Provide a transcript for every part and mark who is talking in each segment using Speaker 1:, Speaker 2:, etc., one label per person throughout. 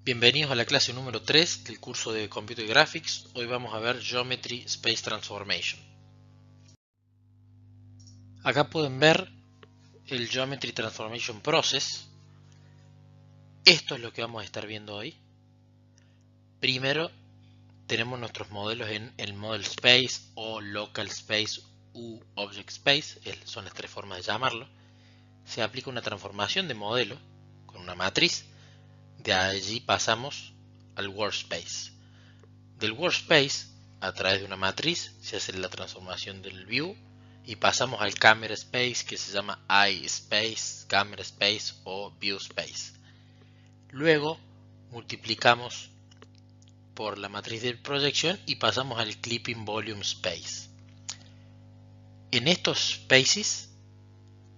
Speaker 1: Bienvenidos a la clase número 3 del curso de Computer Graphics. Hoy vamos a ver Geometry Space Transformation. Acá pueden ver el Geometry Transformation Process. Esto es lo que vamos a estar viendo hoy. Primero tenemos nuestros modelos en el Model Space o Local Space u Object Space, son las tres formas de llamarlo. Se aplica una transformación de modelo con una matriz. De allí pasamos al Workspace. Del Workspace, a través de una matriz, se hace la transformación del View y pasamos al Camera Space, que se llama Eye Space, Camera Space o View Space. Luego multiplicamos por la matriz de proyección y pasamos al Clipping Volume Space. En estos spaces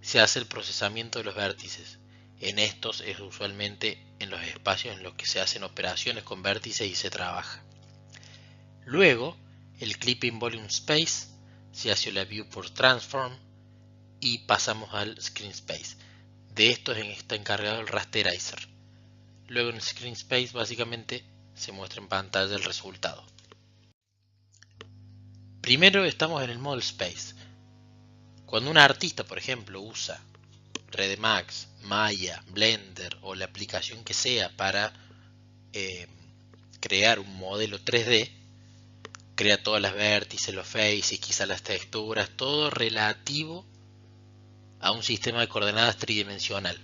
Speaker 1: se hace el procesamiento de los vértices. En estos es usualmente en los espacios en los que se hacen operaciones con vértices y se trabaja. Luego, el Clipping Volume Space se hace la View por Transform y pasamos al Screen Space. De esto está encargado el Rasterizer. Luego en el Screen Space básicamente se muestra en pantalla el resultado. Primero estamos en el Model Space. Cuando un artista, por ejemplo, usa Redemax, Maya, Blender o la aplicación que sea para crear un modelo 3D, crea todas las vértices, los faces, quizás las texturas, todo relativo a un sistema de coordenadas tridimensional.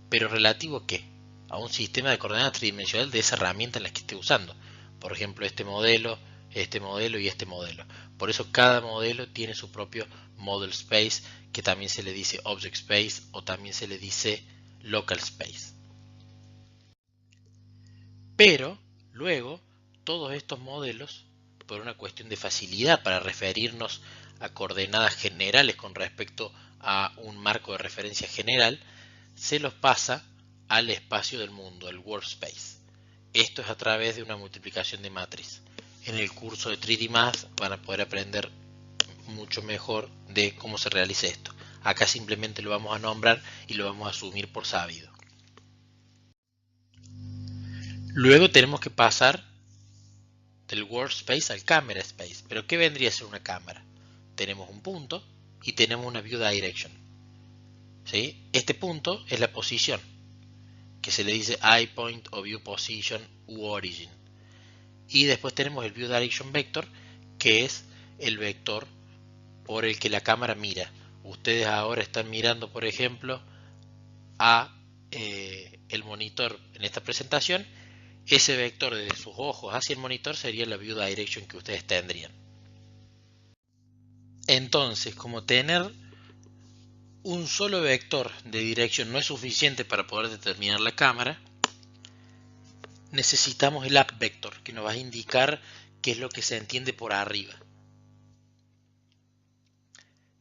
Speaker 1: ¿Pero relativo a qué? A un sistema de coordenadas tridimensional de esa herramienta en la que esté usando. Por ejemplo, este modelo y este modelo. Por eso cada modelo tiene su propio Model Space, que también se le dice Object Space o también se le dice Local Space. Pero luego todos estos modelos, por una cuestión de facilidad para referirnos a coordenadas generales con respecto a un marco de referencia general, se los pasa al espacio del mundo, el Workspace. Esto es a través de una multiplicación de matriz. En el curso de 3D Math van a poder aprender mucho mejor de cómo se realiza esto. Acá simplemente lo vamos a nombrar y lo vamos a asumir por sabido. Luego tenemos que pasar del Workspace al Camera Space. ¿Pero qué vendría a ser una cámara? Tenemos un punto y tenemos una View Direction. ¿Sí? Este punto es la posición, que se le dice Eye Point o View Position u Origin. Y después tenemos el View Direction Vector, que es el vector por el que la cámara mira. Ustedes ahora están mirando, por ejemplo, a el monitor en esta presentación. Ese vector desde sus ojos hacia el monitor sería la View Direction que ustedes tendrían. Entonces, como tener un solo vector de dirección no es suficiente para poder determinar la cámara, necesitamos el Up Vector, que nos va a indicar qué es lo que se entiende por arriba.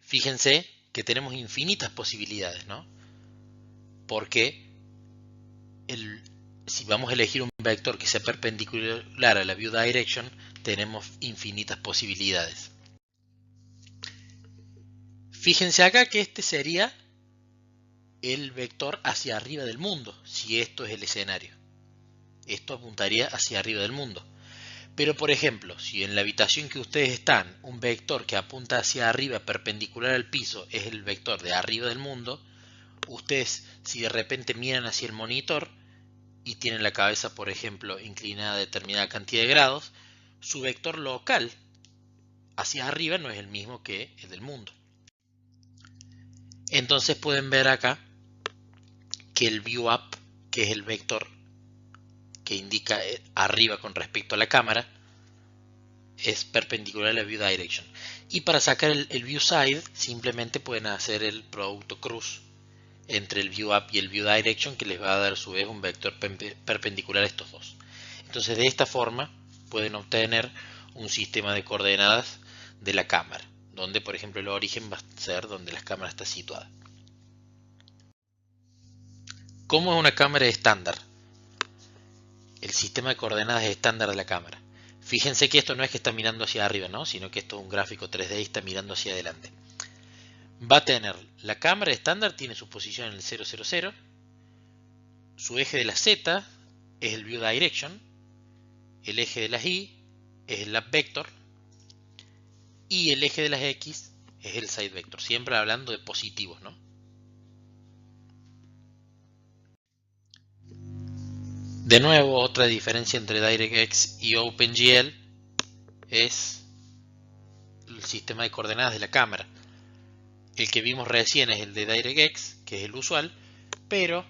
Speaker 1: Fíjense que tenemos infinitas posibilidades, ¿no? Porque si vamos a elegir un vector que sea perpendicular a la View Direction, tenemos infinitas posibilidades. Fíjense acá que este sería el vector hacia arriba del mundo, si esto es el escenario. Esto apuntaría hacia arriba del mundo. Pero por ejemplo, si en la habitación que ustedes están, un vector que apunta hacia arriba perpendicular al piso es el vector de arriba del mundo, ustedes si de repente miran hacia el monitor y tienen la cabeza, por ejemplo, inclinada a determinada cantidad de grados, su vector local hacia arriba no es el mismo que el del mundo. Entonces pueden ver acá que el View Up, que es el vector que indica arriba con respecto a la cámara, es perpendicular a la View Direction. Y para sacar el View Side, simplemente pueden hacer el producto cruz entre el View Up y el View Direction, que les va a dar a su vez un vector perpendicular a estos dos. Entonces de esta forma pueden obtener un sistema de coordenadas de la cámara, donde por ejemplo el origen va a ser donde la cámara está situada. ¿Cómo es una cámara estándar? El sistema de coordenadas estándar de la cámara. Fíjense que esto no es que está mirando hacia arriba, ¿no? Sino que esto es un gráfico 3D y está mirando hacia adelante. Va a tener, la cámara estándar tiene su posición en el 0, 0, 0, su eje de la Z es el view direction, el eje de las y es el lab vector y el eje de las x es el side vector, siempre hablando de positivos, ¿no? De nuevo, otra diferencia entre DirectX y OpenGL es el sistema de coordenadas de la cámara. El que vimos recién es el de DirectX, que es el usual, pero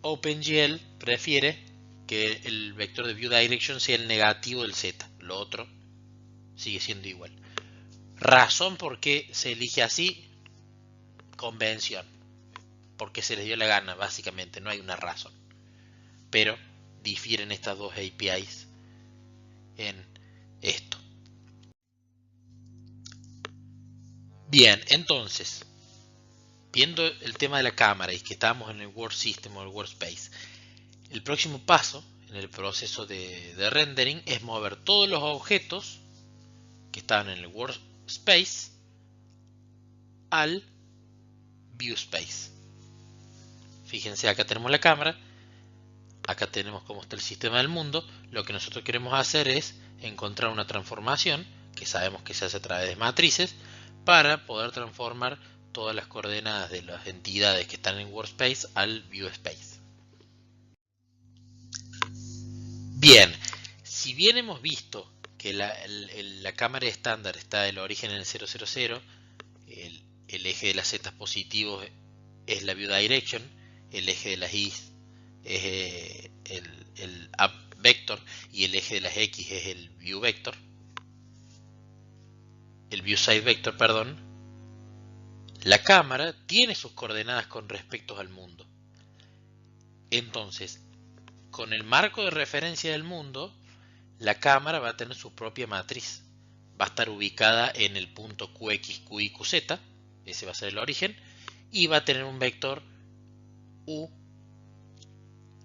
Speaker 1: OpenGL prefiere que el vector de view direction sea el negativo del z, lo otro sigue siendo igual. Razón por qué se elige así, convención, porque se les dio la gana, básicamente, no hay una razón. Pero difieren estas dos APIs en esto. Bien, entonces, viendo el tema de la cámara y que estamos en el World System o el Workspace, el próximo paso en el proceso de rendering es mover todos los objetos que estaban en el Workspace al ViewSpace. Fíjense, acá tenemos la cámara, acá tenemos cómo está el sistema del mundo. Lo que nosotros queremos hacer es encontrar una transformación, que sabemos que se hace a través de matrices, para poder transformar todas las coordenadas de las entidades que están en Workspace al ViewSpace. Bien, si bien hemos visto que la cámara estándar está el origen en el 000, el eje de las z positivos es la view direction, el eje de las y es el up vector y el eje de las x es el view vector, el view side vector, perdón. La cámara tiene sus coordenadas con respecto al mundo. Entonces, con el marco de referencia del mundo, la cámara va a tener su propia matriz. Va a estar ubicada en el punto QX, QY, QZ, ese va a ser el origen, y va a tener un vector U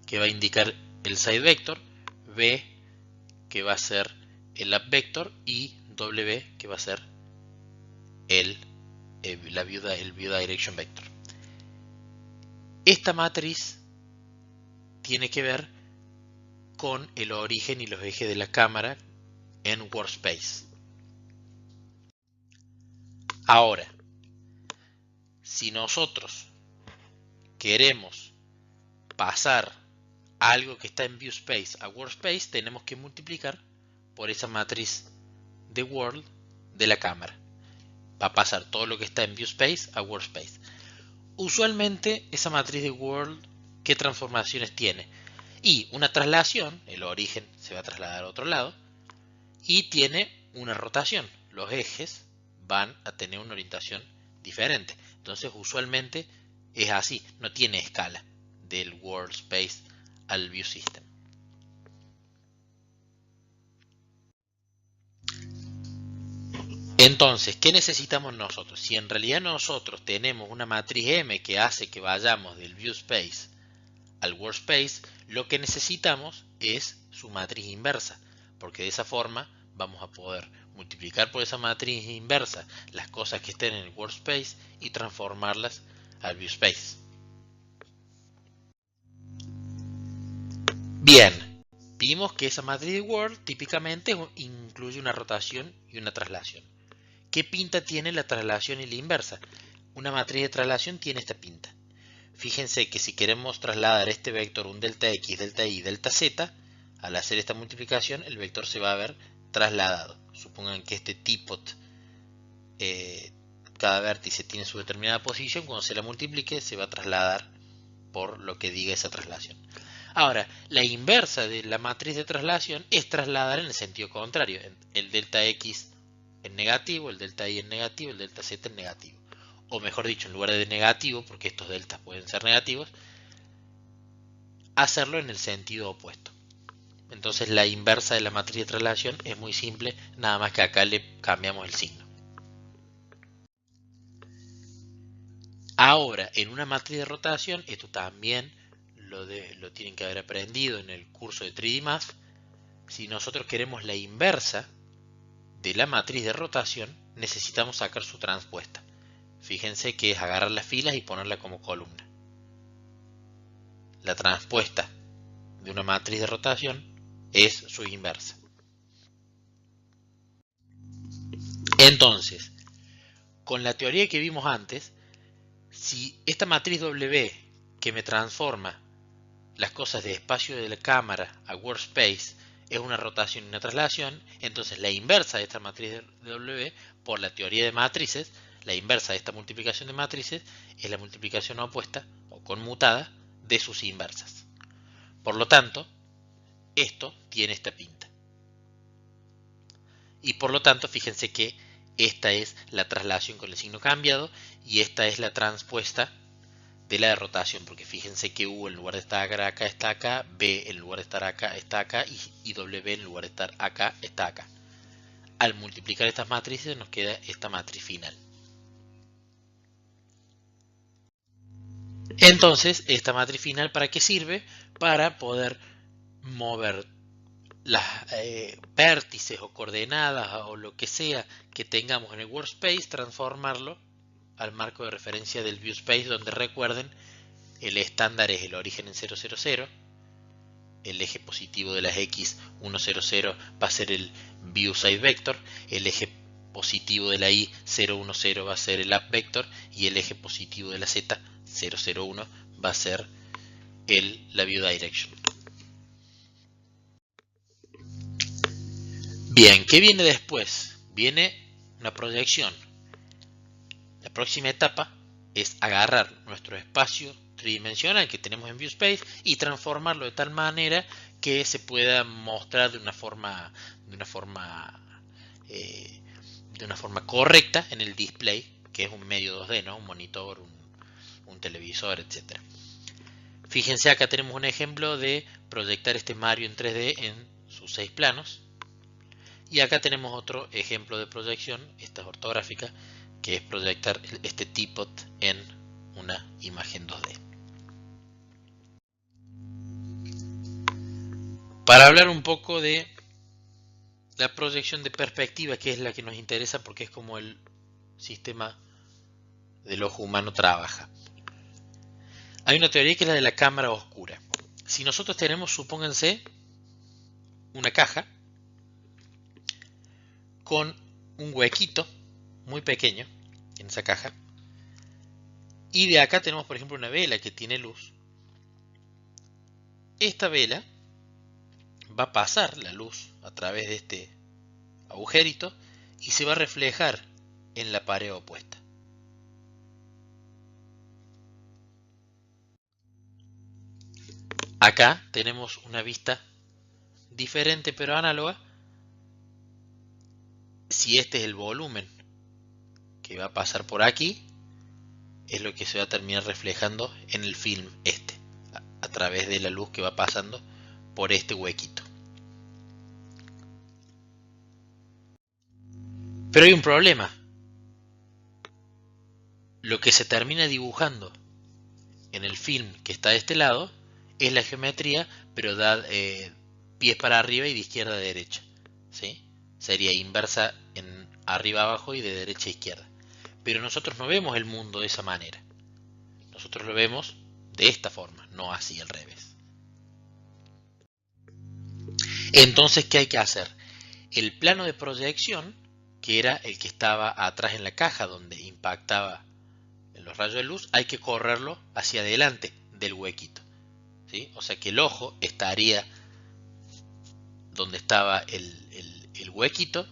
Speaker 1: que va a indicar el side vector, V que va a ser el up vector y W que va a ser el view direction vector. Esta matriz tiene que ver con el origen y los ejes de la cámara en Workspace. Ahora, si nosotros queremos pasar algo que está en ViewSpace a Workspace, tenemos que multiplicar por esa matriz de World de la cámara. Va a pasar todo lo que está en ViewSpace a Workspace. Usualmente esa matriz de World, ¿qué transformaciones tiene? Y una traslación, el origen se va a trasladar a otro lado, y tiene una rotación. Los ejes van a tener una orientación diferente. Entonces usualmente es así, no tiene escala del Workspace al View System. Entonces, ¿qué necesitamos nosotros? Si en realidad nosotros tenemos una matriz M que hace que vayamos del ViewSpace al Workspace, lo que necesitamos es su matriz inversa, porque de esa forma vamos a poder multiplicar por esa matriz inversa las cosas que estén en el Workspace y transformarlas al ViewSpace. Bien, vimos que esa matriz de World típicamente incluye una rotación y una traslación. ¿Qué pinta tiene la traslación y la inversa? Una matriz de traslación tiene esta pinta. Fíjense que si queremos trasladar este vector, un delta x, delta y, delta z, al hacer esta multiplicación el vector se va a ver trasladado. Supongan que este tipot, cada vértice tiene su determinada posición, cuando se la multiplique se va a trasladar por lo que diga esa traslación. Ahora, la inversa de la matriz de traslación es trasladar en el sentido contrario. El delta x en negativo, el delta y en negativo, el delta z en negativo. O mejor dicho, en lugar de negativo, porque estos deltas pueden ser negativos, hacerlo en el sentido opuesto. Entonces la inversa de la matriz de traslación es muy simple, nada más que acá le cambiamos el signo. Ahora, en una matriz de rotación, esto también lo tienen que haber aprendido en el curso de 3D Math. Si nosotros queremos la inversa de la matriz de rotación, necesitamos sacar su transpuesta. Fíjense que es agarrar las filas y ponerla como columna. La transpuesta de una matriz de rotación es su inversa. Entonces, con la teoría que vimos antes, si esta matriz W que me transforma las cosas de espacio de la cámara a workspace es una rotación y una traslación, entonces la inversa de esta matriz de W, por la teoría de matrices, la inversa de esta multiplicación de matrices es la multiplicación opuesta o conmutada de sus inversas. Por lo tanto, esto tiene esta pinta. Y por lo tanto, fíjense que esta es la traslación con el signo cambiado y esta es la transpuesta de la de rotación, porque fíjense que U en lugar de estar acá está acá, B en lugar de estar acá está acá y W en lugar de estar acá está acá. Al multiplicar estas matrices nos queda esta matriz final. Entonces, esta matriz final, ¿para qué sirve? Para poder mover las vértices o coordenadas o lo que sea que tengamos en el workspace, transformarlo al marco de referencia del viewspace, donde recuerden, el estándar es el origen en 0, 0, 0, el eje positivo de las X 1, 0, 0 va a ser el view side vector, el eje positivo de la Y 0, 1, 0 va a ser el up vector y el eje positivo de la Z 0, 0, 1 va a ser la view direction. Bien, ¿qué viene después? Viene una proyección. La próxima etapa es agarrar nuestro espacio tridimensional que tenemos en ViewSpace y transformarlo de tal manera que se pueda mostrar de una forma correcta en el display, que es un medio 2D, ¿no? Un monitor, un televisor, etc. Fíjense, acá tenemos un ejemplo de proyectar este Mario en 3D en sus 6 planos. Y acá tenemos otro ejemplo de proyección, esta es ortográfica, que es proyectar este teapot en una imagen 2D. Para hablar un poco de la proyección de perspectiva, que es la que nos interesa porque es como el sistema del ojo humano trabaja. Hay una teoría que es la de la cámara oscura. Si nosotros tenemos, supónganse, una caja con un huequito muy pequeño en esa caja, y de acá tenemos, por ejemplo, una vela que tiene luz. Esta vela va a pasar la luz a través de este agujerito y se va a reflejar en la pared opuesta. Acá tenemos una vista diferente pero análoga. Si este es el volumen que va a pasar por aquí, es lo que se va a terminar reflejando en el film a través de la luz que va pasando por este huequito. Pero hay un problema. Lo que se termina dibujando en el film que está de este lado es la geometría, pero da pies para arriba y de izquierda a derecha, ¿sí? Sería inversa en arriba abajo y de derecha a izquierda. Pero nosotros no vemos el mundo de esa manera. Nosotros lo vemos de esta forma, no así al revés. Entonces, ¿qué hay que hacer? El plano de proyección, que era el que estaba atrás en la caja donde impactaba los rayos de luz, hay que correrlo hacia adelante del huequito, ¿sí? O sea que el ojo estaría donde estaba el huequito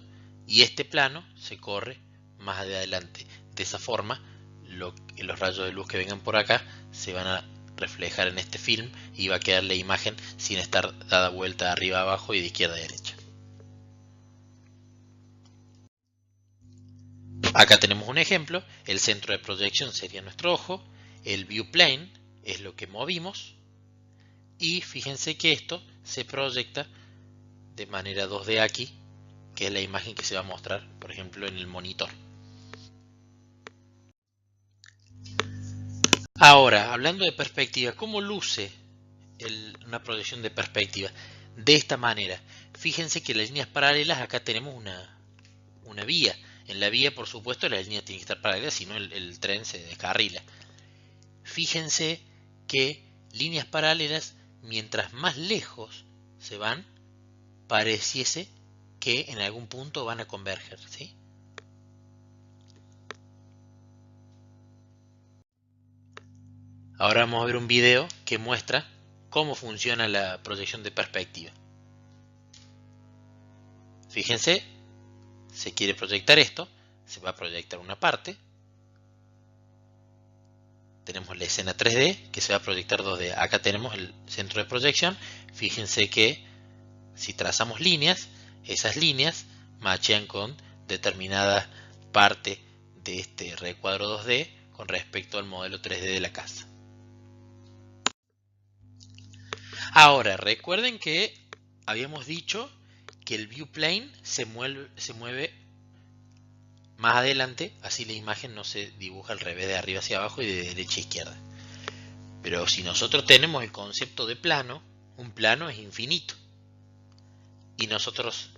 Speaker 1: y este plano se corre más adelante. De esa forma, los rayos de luz que vengan por acá se van a reflejar en este film y va a quedar la imagen sin estar dada vuelta de arriba a abajo y de izquierda a derecha. Acá tenemos un ejemplo, el centro de proyección sería nuestro ojo, el view plane es lo que movimos y fíjense que esto se proyecta de manera 2D aquí, que es la imagen que se va a mostrar, por ejemplo, en el monitor. Ahora, hablando de perspectiva, ¿cómo luce una proyección de perspectiva? De esta manera. Fíjense que las líneas paralelas, acá tenemos una vía. En la vía, por supuesto, las líneas tienen que estar paralelas, si no el tren se descarrila. Fíjense que líneas paralelas mientras más lejos se van, pareciese que en algún punto van a converger, ¿sí? Ahora vamos a ver un video que muestra cómo funciona la proyección de perspectiva. Fíjense, se quiere proyectar esto, se va a proyectar una parte. Tenemos la escena 3D que se va a proyectar 2D. Acá tenemos el centro de proyección. Fíjense que si trazamos líneas, esas líneas machean con determinada parte de este recuadro 2D con respecto al modelo 3D de la casa. Ahora, recuerden que habíamos dicho que el view plane se mueve más adelante, así la imagen no se dibuja al revés de arriba hacia abajo y de derecha a izquierda. Pero si nosotros tenemos el concepto de plano, un plano es infinito. Y nosotros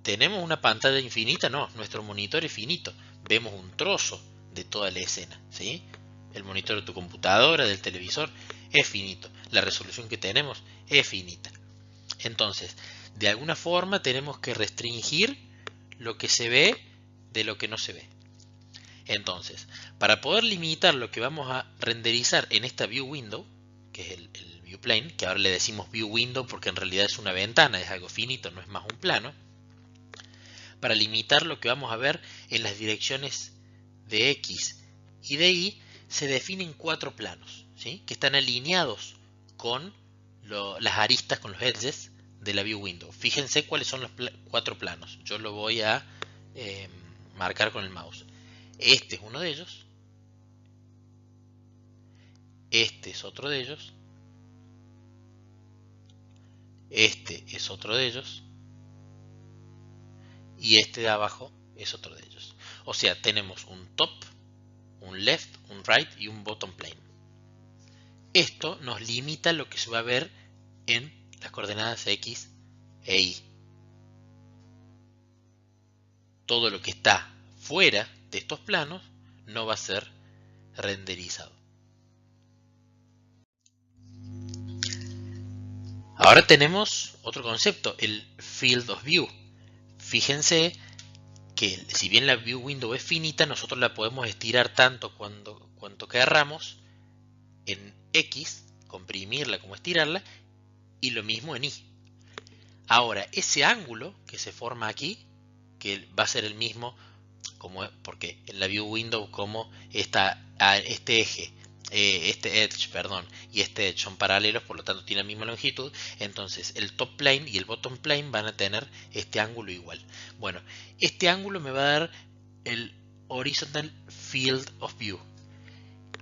Speaker 1: tenemos una pantalla infinita, no, nuestro monitor es finito. Vemos un trozo de toda la escena, ¿sí? El monitor de tu computadora, del televisor, es finito. La resolución que tenemos es finita. Entonces, de alguna forma tenemos que restringir lo que se ve de lo que no se ve. Entonces, para poder limitar lo que vamos a renderizar en esta view window, que es el view plane, que ahora le decimos view window porque en realidad es una ventana, es algo finito, no es más un plano. Para limitar lo que vamos a ver en las direcciones de X y de Y, se definen 4 planos, ¿sí? Que están alineados con las aristas, con los edges de la view window. Fíjense cuáles son los 4 planos. Yo lo voy a marcar con el mouse. Este es uno de ellos. Este es otro de ellos. Este es otro de ellos. Y este de abajo es otro de ellos. O sea, tenemos un top, un left, un right y un bottom plane. Esto nos limita lo que se va a ver en las coordenadas X e Y. Todo lo que está fuera de estos planos no va a ser renderizado. Ahora tenemos otro concepto, el Field of View. Fíjense que si bien la View Window es finita, nosotros la podemos estirar tanto cuanto querramos en X, comprimirla como estirarla, y lo mismo en Y. Ahora, ese ángulo que se forma aquí, que va a ser el mismo, porque en la View Window como este eje, este edge, perdón, y este edge son paralelos, por lo tanto tienen la misma longitud, entonces el top plane y el bottom plane van a tener este ángulo igual. Bueno, este ángulo me va a dar el horizontal field of view.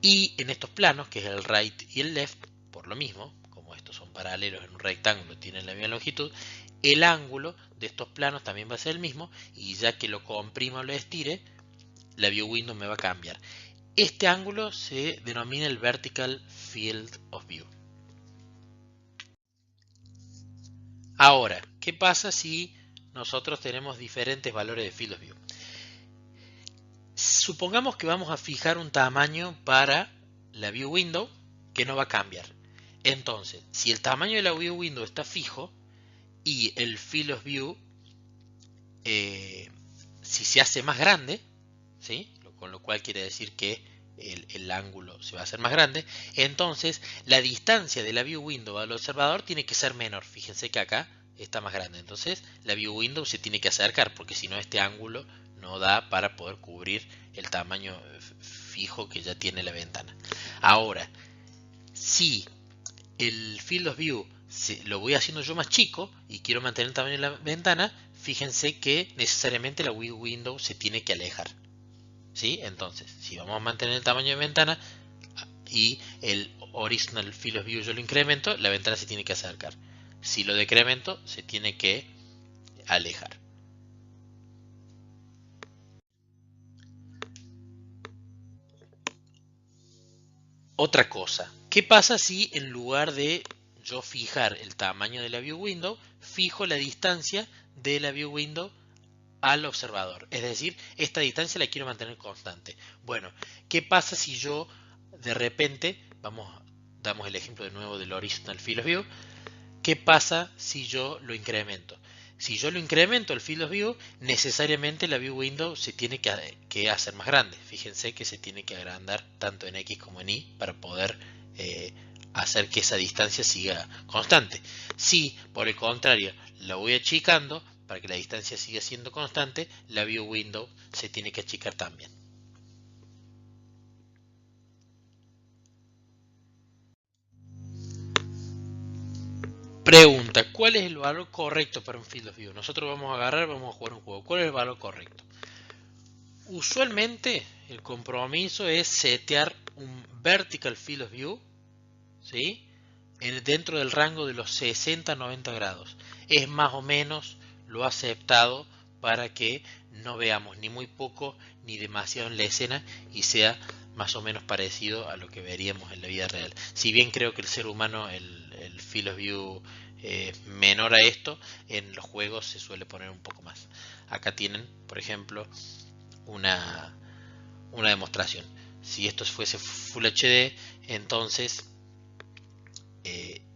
Speaker 1: Y en estos planos, que es el right y el left, por lo mismo, como estos son paralelos en un rectángulo, tienen la misma longitud, el ángulo de estos planos también va a ser el mismo, y ya que lo comprima o lo estire, la view window me va a cambiar. Este ángulo se denomina el vertical field of view. Ahora, ¿qué pasa si nosotros tenemos diferentes valores de field of view? Supongamos que vamos a fijar un tamaño para la view window que no va a cambiar. Entonces, si el tamaño de la view window está fijo y el field of view, si se hace más grande, ¿sí? Con lo cual quiere decir que el ángulo se va a hacer más grande, entonces la distancia de la view window al observador tiene que ser menor. Fíjense que acá está más grande, entonces la view window se tiene que acercar, porque si no este ángulo no da para poder cubrir el tamaño fijo que ya tiene la ventana. Ahora, si el field of view lo voy haciendo yo más chico y quiero mantener el tamaño de la ventana, fíjense que necesariamente la view window se tiene que alejar, ¿sí? Entonces, si vamos a mantener el tamaño de ventana y el horizontal field of view yo lo incremento, la ventana se tiene que acercar. Si lo decremento, se tiene que alejar. Otra cosa, ¿qué pasa si en lugar de yo fijar el tamaño de la view window, fijo la distancia de la view window al observador? Es decir, esta distancia la quiero mantener constante. Bueno, ¿qué pasa si yo de repente, vamos damos el ejemplo de nuevo del Horizontal Field of View. ¿Qué pasa si yo lo incremento? Si yo lo incremento el Field of View, necesariamente la View Window se tiene que hacer más grande. Fíjense que se tiene que agrandar tanto en X como en Y para poder hacer que esa distancia siga constante. Si, por el contrario, la voy achicando para que la distancia siga siendo constante, la View Window se tiene que achicar también. Pregunta, ¿cuál es el valor correcto para un Field of View? Nosotros vamos a jugar un juego. ¿Cuál es el valor correcto? Usualmente el compromiso es setear un Vertical Field of View, ¿sí? Dentro del rango de los 60 a 90 grados. Es más o menos lo aceptado para que no veamos ni muy poco ni demasiado en la escena y sea más o menos parecido a lo que veríamos en la vida real. Si bien creo que el ser humano, el Field of View menor a esto, en los juegos se suele poner un poco más. Acá tienen, por ejemplo, una demostración. Si esto fuese Full HD, entonces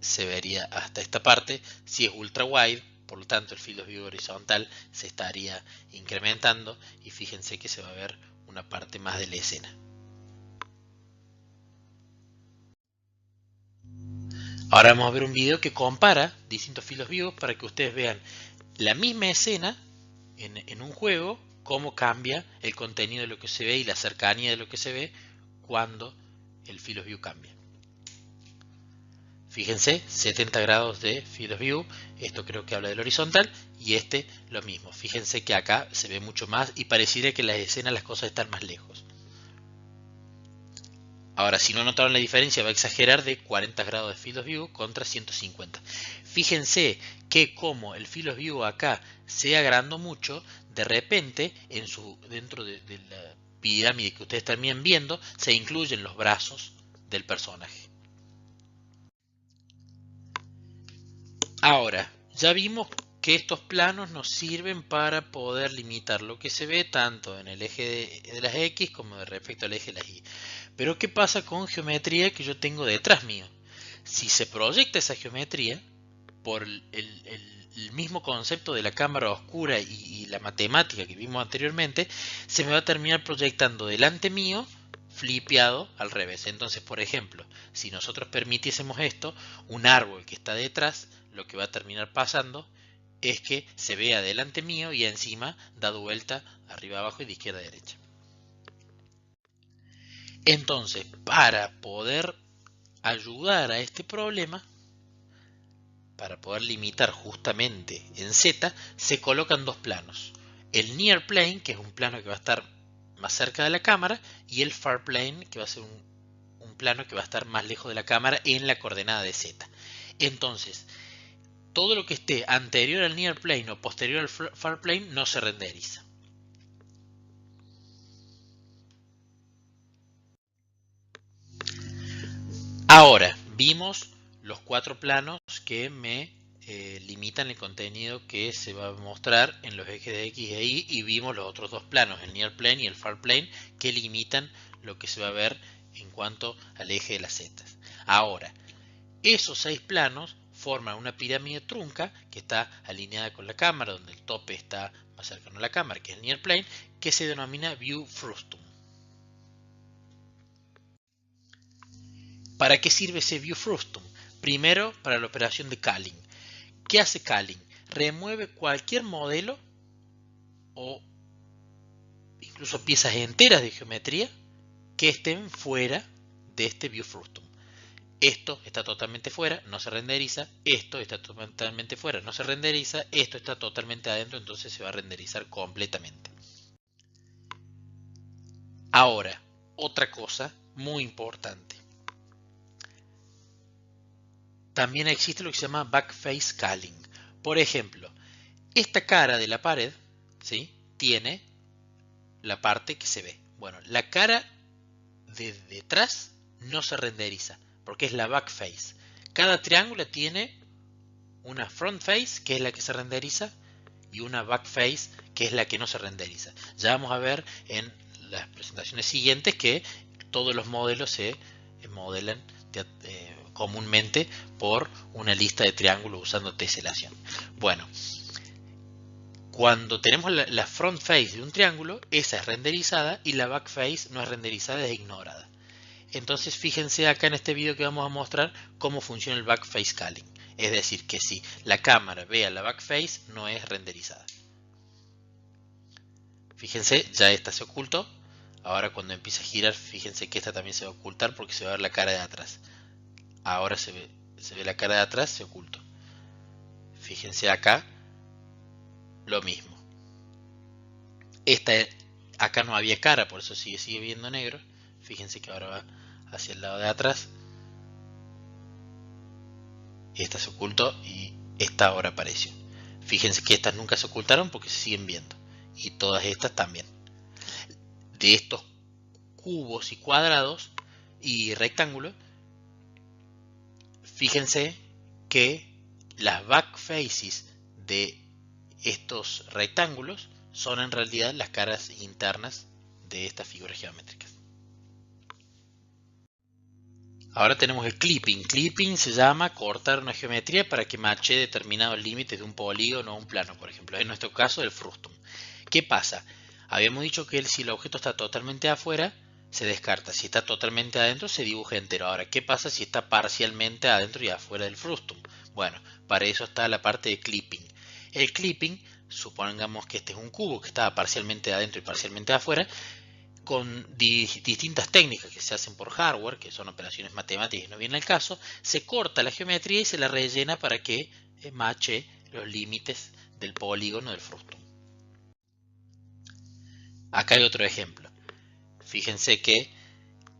Speaker 1: se vería hasta esta parte. Si es ultra wide, por lo tanto el field of view horizontal se estaría incrementando y fíjense que se va a ver una parte más de la escena. Ahora vamos a ver un video que compara distintos field of view para que ustedes vean la misma escena en un juego, cómo cambia el contenido de lo que se ve y la cercanía de lo que se ve cuando el field of view cambia. Fíjense, 70 grados de field of view, esto creo que habla del horizontal, y este lo mismo. Fíjense que acá se ve mucho más y pareciera que en las escenas las cosas están más lejos. Ahora, si no notaron la diferencia, va a exagerar de 40 grados de field of view contra 150. Fíjense que como el field of view acá se agrandó mucho, de repente dentro de la pirámide que ustedes también viendo, se incluyen los brazos del personaje. Ahora, ya vimos que estos planos nos sirven para poder limitar lo que se ve tanto en el eje de las X como de respecto al eje de las Y. Pero ¿qué pasa con geometría que yo tengo detrás mío? Si se proyecta esa geometría por el mismo concepto de la cámara oscura y la matemática que vimos anteriormente, se me va a terminar proyectando delante mío flipeado al revés. Entonces, por ejemplo, si nosotros permitiésemos esto, un árbol que está detrás, lo que va a terminar pasando es que se vea delante mío y encima dado vuelta arriba abajo y de izquierda a derecha. Entonces, para poder ayudar a este problema, para poder limitar justamente en Z, se colocan dos planos. El Near Plane, que es un plano que va a estar más cerca de la cámara, y el Far Plane, que va a ser un plano que va a estar más lejos de la cámara en la coordenada de Z. Entonces, todo lo que esté anterior al Near Plane o posterior al Far Plane no se renderiza. Ahora, vimos los cuatro planos que me limitan el contenido que se va a mostrar en los ejes de X e Y, y vimos los otros dos planos, el Near Plane y el Far Plane, que limitan lo que se va a ver en cuanto al eje de las Z. Ahora, esos 6 planos forman una pirámide trunca que está alineada con la cámara, donde el tope está más cercano a la cámara, que es el Near Plane, que se denomina View Frustum. ¿Para qué sirve ese View Frustum? Primero, para la operación de culling. ¿Qué hace culling? Remueve cualquier modelo o incluso piezas enteras de geometría que estén fuera de este View Frustum. Esto está totalmente fuera, no se renderiza. Esto está totalmente fuera, no se renderiza. Esto está totalmente adentro, entonces se va a renderizar completamente. Ahora, otra cosa muy importante. También existe lo que se llama backface culling. Por ejemplo, esta cara de la pared, ¿sí?, tiene la parte que se ve. Bueno, la cara de detrás no se renderiza porque es la backface. Cada triángulo tiene una front face, que es la que se renderiza, y una backface, que es la que no se renderiza. Ya vamos a ver en las presentaciones siguientes que todos los modelos se modelan comúnmente por una lista de triángulos usando teselación. Bueno, cuando tenemos la front face de un triángulo, esa es renderizada y la back face no es renderizada, es ignorada. Entonces fíjense acá en este video que vamos a mostrar cómo funciona el back face scaling. Es decir, que si la cámara ve a la back face, no es renderizada. Fíjense, ya esta se ocultó. Ahora cuando empiece a girar, fíjense que esta también se va a ocultar porque se va a ver la cara de atrás. Ahora se ve la cara de atrás, se ocultó. Fíjense acá, lo mismo. Acá no había cara, por eso sigue viendo negro. Fíjense que ahora va hacia el lado de atrás. Esta se ocultó y esta ahora apareció. Fíjense que estas nunca se ocultaron porque se siguen viendo. Y todas estas también. De estos cubos y cuadrados y rectángulos, fíjense que las back faces de estos rectángulos son en realidad las caras internas de estas figuras geométricas. Ahora tenemos el clipping. Clipping se llama cortar una geometría para que mache determinados límites de un polígono o un plano, por ejemplo. En nuestro caso, el frustum. ¿Qué pasa? Habíamos dicho que si el objeto está totalmente afuera, se descarta. Si está totalmente adentro, se dibuja entero. Ahora, ¿qué pasa si está parcialmente adentro y afuera del frustum? Bueno, para eso está la parte de clipping. El clipping, supongamos que este es un cubo que estaba parcialmente adentro y parcialmente afuera, con distintas técnicas que se hacen por hardware, que son operaciones matemáticas y no viene el caso, se corta la geometría y se la rellena para que mache los límites del polígono del frustum. Acá hay otro ejemplo. Fíjense que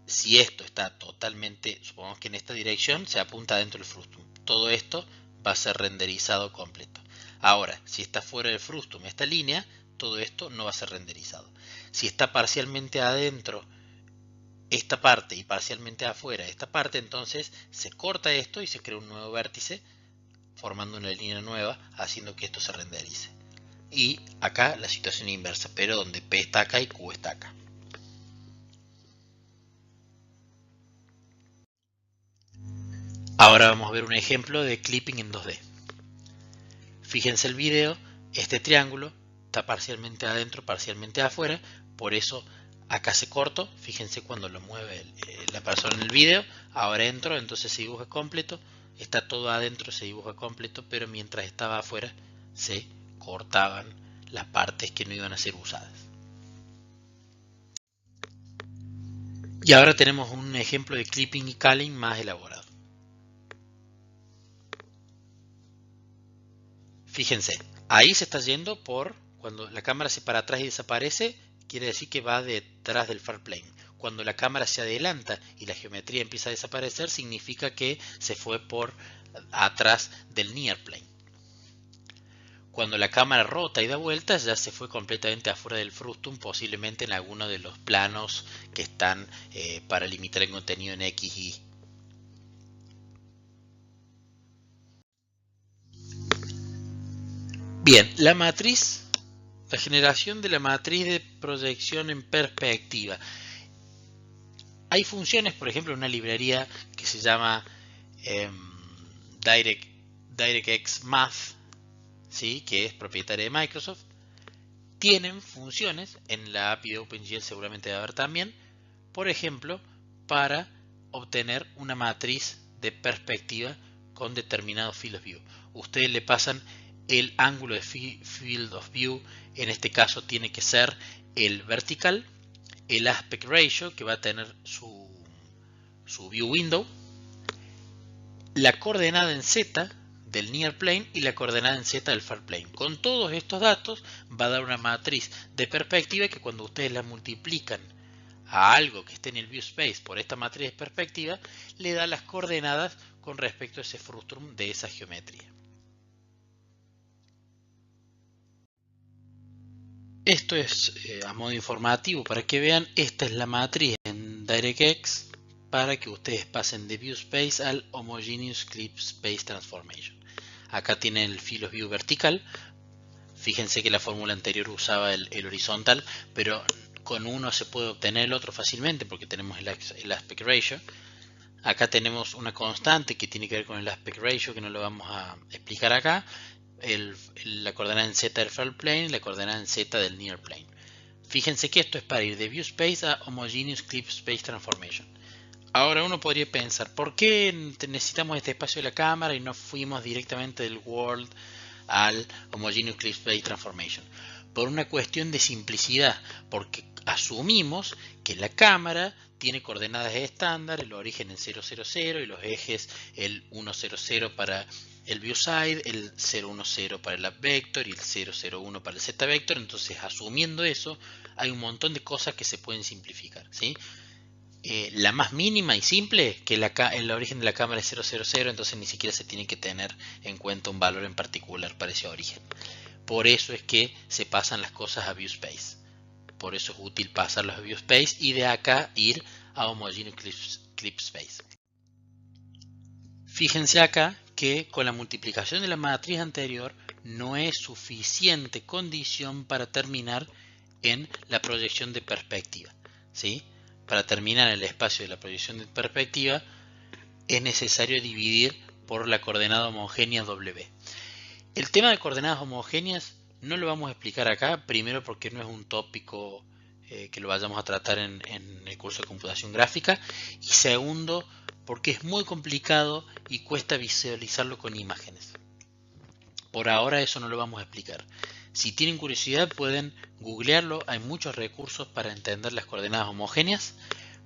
Speaker 1: si esto está totalmente, supongamos que en esta dirección se apunta dentro del frustum. Todo esto va a ser renderizado completo. Ahora, si está fuera del frustum esta línea, todo esto no va a ser renderizado. Si está parcialmente adentro esta parte y parcialmente afuera esta parte, entonces se corta esto y se crea un nuevo vértice formando una línea nueva, haciendo que esto se renderice. Y acá la situación inversa, pero donde P está acá y Q está acá. Ahora vamos a ver un ejemplo de clipping en 2D. Fíjense el video, este triángulo está parcialmente adentro, parcialmente afuera, por eso acá se cortó. Fíjense cuando lo mueve la persona en el video, ahora entro, entonces se dibuja completo, está todo adentro, se dibuja completo, pero mientras estaba afuera se cortaban las partes que no iban a ser usadas. Y ahora tenemos un ejemplo de clipping y scaling más elaborado. Fíjense, ahí se está yendo por, cuando la cámara se para atrás y desaparece, quiere decir que va detrás del far plane. Cuando la cámara se adelanta y la geometría empieza a desaparecer, significa que se fue por atrás del near plane. Cuando la cámara rota y da vueltas, ya se fue completamente afuera del frustum, posiblemente en alguno de los planos que están para limitar el contenido en X y Y. Bien, la generación de la matriz de proyección en perspectiva. Hay funciones, por ejemplo, en una librería que se llama DirectX Math, ¿sí? Que es propietaria de Microsoft. Tienen funciones, en la API de OpenGL seguramente debe haber también, por ejemplo, para obtener una matriz de perspectiva con determinado field of view. Ustedes le pasan el ángulo de field of view, en este caso tiene que ser el vertical, el aspect ratio que va a tener su view window, la coordenada en Z del near plane y la coordenada en Z del far plane. Con todos estos datos va a dar una matriz de perspectiva que cuando ustedes la multiplican a algo que esté en el view space por esta matriz de perspectiva, le da las coordenadas con respecto a ese frustum de esa geometría. Esto es a modo informativo para que vean, esta es la matriz en DirectX para que ustedes pasen de view space al homogeneous clip space transformation. Acá tienen el field of view vertical. Fíjense que la fórmula anterior usaba el horizontal, pero con uno se puede obtener el otro fácilmente porque tenemos el aspect ratio. Acá tenemos una constante que tiene que ver con el aspect ratio, que no lo vamos a explicar acá. La coordenada en z del far plane y la coordenada en z del near plane. Fíjense que esto es para ir de view space a homogeneous clip space transformation. Ahora uno podría pensar, ¿por qué necesitamos este espacio de la cámara y no fuimos directamente del world al homogeneous clip space transformation? Por una cuestión de simplicidad, porque asumimos que la cámara tiene coordenadas estándar, el origen en 0, 0, 0 y los ejes el 1, 0, 0 para el view side, el 0, 1, 0 para el up vector y el 0, 0, 1 para el z vector. Entonces, asumiendo eso, hay un montón de cosas que se pueden simplificar, ¿sí? La más mínima y simple, que el origen de la cámara es 0, 0, 0, entonces ni siquiera se tiene que tener en cuenta un valor en particular para ese origen. Por eso es que se pasan las cosas a view space. Por eso es útil pasarlos a view space y de acá ir a homogeneous clip space. Fíjense acá que con la multiplicación de la matriz anterior no es suficiente condición para terminar en la proyección de perspectiva, ¿sí? Para terminar el espacio de la proyección de perspectiva es necesario dividir por la coordenada homogénea W. El tema de coordenadas homogéneas no lo vamos a explicar acá, primero porque no es un tópico que lo vayamos a tratar en el curso de computación gráfica, y segundo porque es muy complicado y cuesta visualizarlo con imágenes. Por ahora eso no lo vamos a explicar. Si tienen curiosidad pueden googlearlo, hay muchos recursos para entender las coordenadas homogéneas,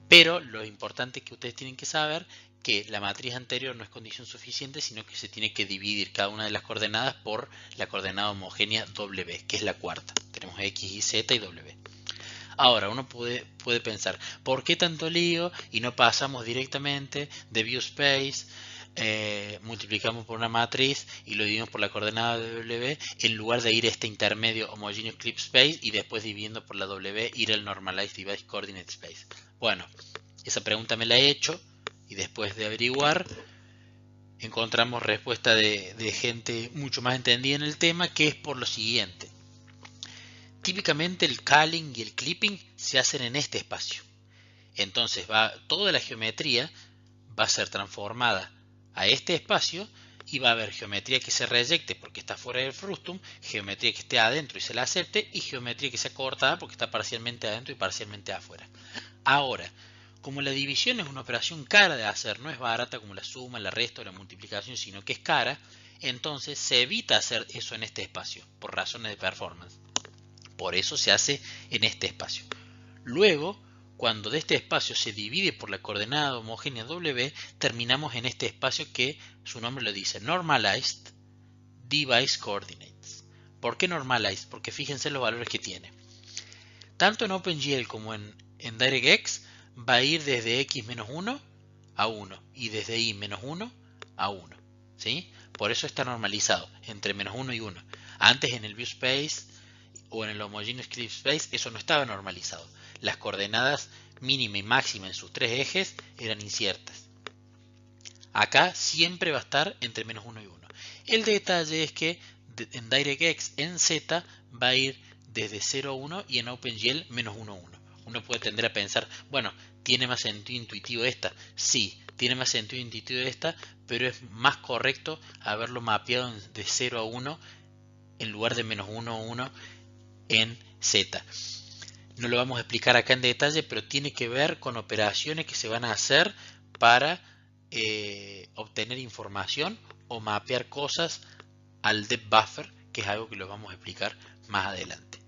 Speaker 1: pero lo importante es que ustedes tienen que saber que la matriz anterior no es condición suficiente, sino que se tiene que dividir cada una de las coordenadas por la coordenada homogénea W, que es la cuarta. Tenemos X y Z y W. Ahora, uno puede pensar, ¿por qué tanto lío y no pasamos directamente de view space? Multiplicamos por una matriz y lo dividimos por la coordenada W en lugar de ir a este intermedio homogeneous clip space y después dividiendo por la W ir al normalized device coordinate space. Bueno, esa pregunta me la he hecho y después de averiguar encontramos respuesta de gente mucho más entendida en el tema, que es por lo siguiente. Típicamente el culling y el clipping se hacen en este espacio. Entonces toda la geometría va a ser transformada a este espacio y va a haber geometría que se reyecte porque está fuera del frustum, geometría que esté adentro y se la acepte y geometría que sea cortada porque está parcialmente adentro y parcialmente afuera. Ahora, como la división es una operación cara de hacer, no es barata como la suma, la resta o la multiplicación, sino que es cara, entonces se evita hacer eso en este espacio por razones de performance. Por eso se hace en este espacio. Luego, cuando de este espacio se divide por la coordenada homogénea W, terminamos en este espacio que su nombre lo dice, Normalized Device Coordinates. ¿Por qué Normalized? Porque fíjense los valores que tiene. Tanto en OpenGL como en DirectX va a ir desde x-1 a 1 y desde y-1 a 1. ¿Sí? Por eso está normalizado entre -1 y 1. Antes en el ViewSpace o en el Homogeneous Clip Space eso no estaba normalizado. Las coordenadas mínima y máxima en sus tres ejes eran inciertas. Acá siempre va a estar entre -1 y 1. El detalle es que en DirectX en Z va a ir desde 0 a 1 y en OpenGL -1 a 1. Uno puede tender a pensar, bueno, ¿tiene más sentido intuitivo esta? Sí, tiene más sentido intuitivo esta, pero es más correcto haberlo mapeado de 0 a 1 en lugar de -1 a 1 en Z. No lo vamos a explicar acá en detalle, pero tiene que ver con operaciones que se van a hacer para obtener información o mapear cosas al depth buffer, que es algo que lo vamos a explicar más adelante.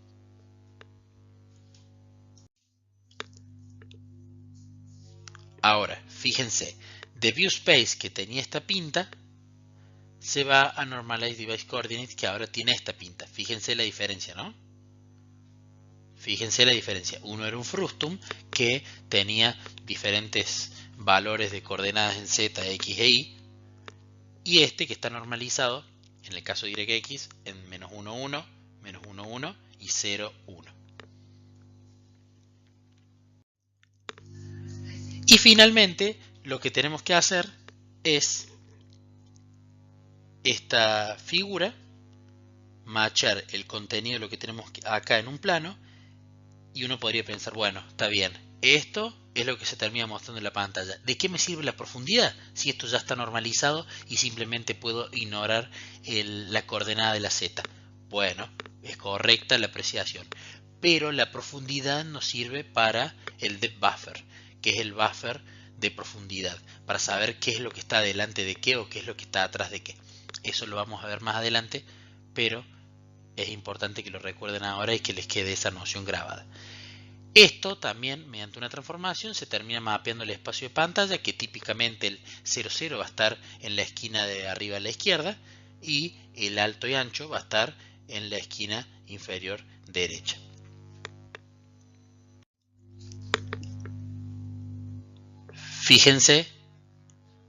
Speaker 1: Ahora, fíjense, de ViewSpace que tenía esta pinta, se va a Normalized Device Coordinates que ahora tiene esta pinta. Fíjense la diferencia, ¿no? Fíjense la diferencia. Uno era un frustum que tenía diferentes valores de coordenadas en Z, X e Y. Y este que está normalizado, en el caso de DirectX, en -1, 1, -1, 1 y 0, 1. Y finalmente, lo que tenemos que hacer es esta figura, matchar el contenido de lo que tenemos acá en un plano, y uno podría pensar, bueno, está bien, esto
Speaker 2: es lo que se termina mostrando en la pantalla. ¿De qué me sirve la profundidad? Si esto ya está normalizado y simplemente puedo ignorar la coordenada de la z. Bueno, es correcta la apreciación. Pero la profundidad nos sirve para el depth buffer, que es el buffer de profundidad, para saber qué es lo que está delante de qué o qué es lo que está atrás de qué. Eso lo vamos a ver más adelante, pero es importante que lo recuerden ahora y que les quede esa noción grabada. Esto también, mediante una transformación, se termina mapeando el espacio de pantalla, que típicamente el 0,0 va a estar en la esquina de arriba a la izquierda y el alto y ancho va a estar en la esquina inferior derecha. Fíjense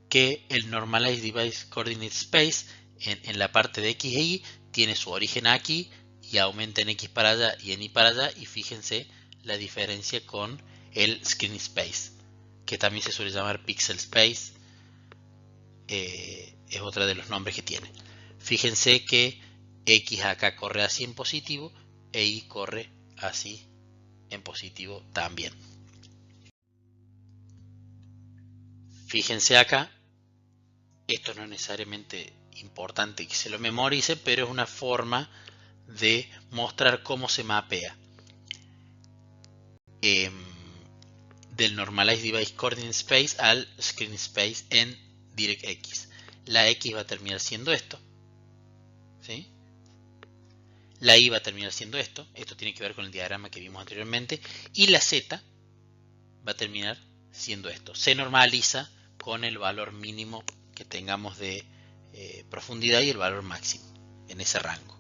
Speaker 2: que el Normalized Device Coordinate Space en la parte de X e Y tiene su origen aquí y aumenta en X para allá y en Y para allá, y fíjense la diferencia con el Screen Space, que también se suele llamar Pixel Space, es otra de los nombres que tiene. Fíjense que X acá corre así en positivo e Y corre así en positivo también. Fíjense acá, esto no es necesariamente importante que se lo memorice, pero es una forma de mostrar cómo se mapea del Normalized Device Coordinate Space al Screen Space en DirectX. La X va a terminar siendo esto, ¿sí? La Y va a terminar siendo esto. Esto tiene que ver con el diagrama que vimos anteriormente. Y la Z va a terminar siendo esto. Se normaliza con el valor mínimo que tengamos de profundidad y el valor máximo en ese rango.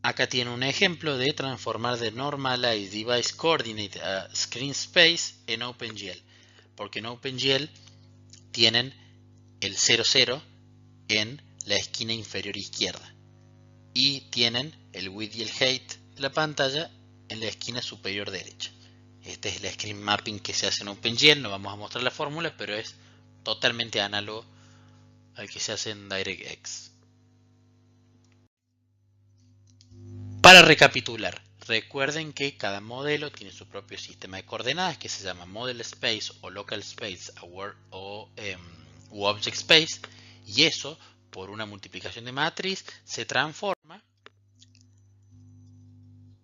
Speaker 2: Acá tiene un ejemplo de transformar de Normalized Device Coordinate a Screen Space en OpenGL. Porque en OpenGL tienen el 0,0 en la esquina inferior izquierda. Y tienen el width y el height de la pantalla en la esquina superior derecha. Este es el screen mapping que se hace en OpenGL. No vamos a mostrar la fórmula, pero es totalmente análogo al que se hace en DirectX. Para recapitular, recuerden que cada modelo tiene su propio sistema de coordenadas que se llama Model Space o Local Space o Object Space, y eso, por una multiplicación de matriz, se transforma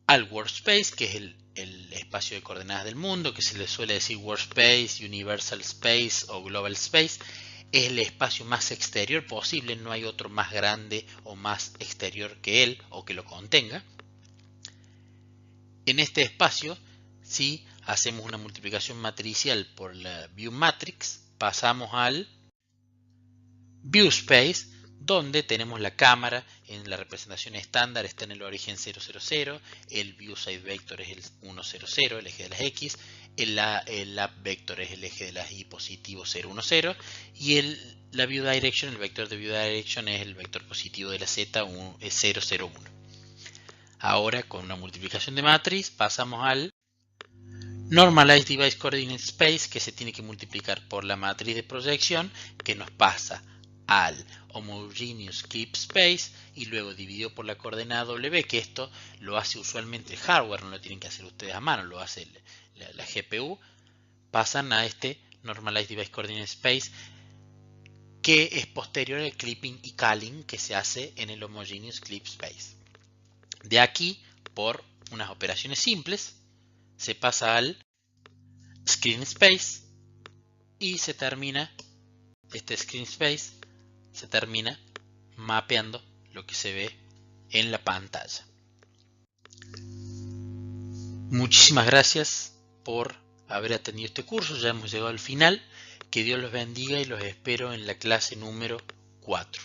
Speaker 2: al Workspace, que es el espacio de coordenadas del mundo, que se le suele decir Workspace, Universal Space o Global Space. Es el espacio más exterior posible, no hay otro más grande o más exterior que él o que lo contenga. En este espacio, si hacemos una multiplicación matricial por la View Matrix, pasamos al View Space, donde tenemos la cámara en la representación estándar, está en el origen 000, el View Side Vector es el 100, el eje de las X, el Lap Vector es el eje de las Y positivo 010, y la View Direction, el vector de View Direction es el vector positivo de la Z, 001. Ahora, con una multiplicación de matriz, pasamos al Normalized Device Coordinate Space, que se tiene que multiplicar por la matriz de proyección, que nos pasa al Homogeneous Clip Space y luego dividido por la coordenada W, que esto lo hace usualmente el hardware, no lo tienen que hacer ustedes a mano, lo hace la GPU. Pasan a este Normalized Device Coordinate Space, que es posterior al clipping y culling que se hace en el Homogeneous Clip Space. De aquí, por unas operaciones simples, se pasa al Screen Space y se termina, este Screen Space se termina mapeando lo que se ve en la pantalla. Muchísimas gracias por haber atendido este curso, ya hemos llegado al final. Que Dios los bendiga y los espero en la clase número 4.